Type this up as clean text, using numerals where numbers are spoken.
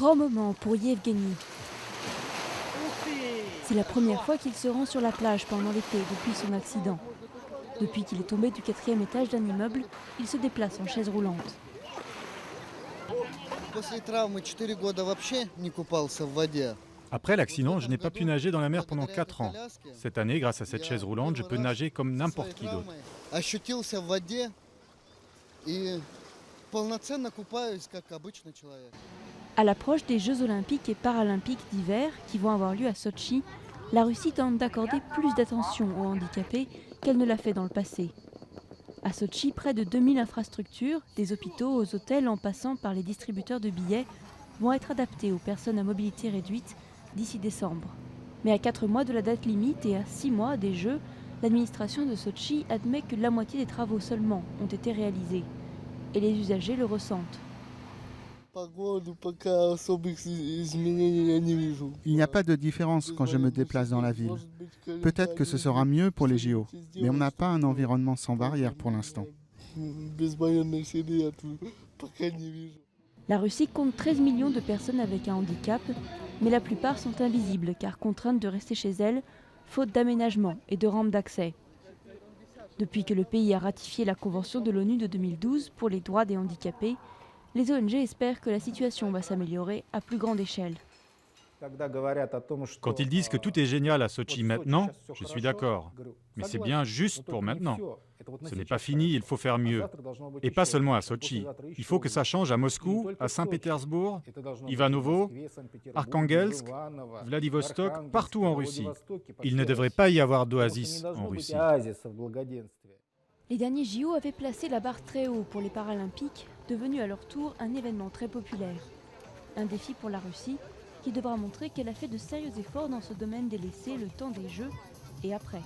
Grand moment pour Yevgeny. C'est la première fois qu'il se rend sur la plage pendant l'été depuis son accident. Depuis qu'il est tombé du 4e étage d'un immeuble, il se déplace en chaise roulante. Après l'accident, je n'ai pas pu nager dans la mer pendant 4 ans. Cette année, grâce à cette chaise roulante, je peux nager comme n'importe qui d'autre. À l'approche des Jeux olympiques et paralympiques d'hiver qui vont avoir lieu à Sotchi, la Russie tente d'accorder plus d'attention aux handicapés qu'elle ne l'a fait dans le passé. À Sotchi, près de 2000 infrastructures, des hôpitaux aux hôtels en passant par les distributeurs de billets, vont être adaptés aux personnes à mobilité réduite d'ici décembre. Mais à 4 mois de la date limite et à 6 mois des Jeux, l'administration de Sotchi admet que la moitié des travaux seulement ont été réalisés. Et les usagers le ressentent. Il n'y a pas de différence quand je me déplace dans la ville. Peut-être que ce sera mieux pour les JO, mais on n'a pas un environnement sans barrière pour l'instant. La Russie compte 13 millions de personnes avec un handicap, mais la plupart sont invisibles car contraintes de rester chez elles, faute d'aménagement et de rampes d'accès. Depuis que le pays a ratifié la Convention de l'ONU de 2012 pour les droits des handicapés, les ONG espèrent que la situation va s'améliorer à plus grande échelle. Quand ils disent que tout est génial à Sotchi maintenant, je suis d'accord. Mais c'est bien juste pour maintenant. Ce n'est pas fini, il faut faire mieux. Et pas seulement à Sotchi. Il faut que ça change à Moscou, à Saint-Pétersbourg, Ivanovo, Arkhangelsk, Vladivostok, partout en Russie. Il ne devrait pas y avoir d'oasis en Russie. Les derniers JO avaient placé la barre très haut pour les Paralympiques, devenus à leur tour un événement très populaire. Un défi pour la Russie, qui devra montrer qu'elle a fait de sérieux efforts dans ce domaine délaissé le temps des Jeux et après.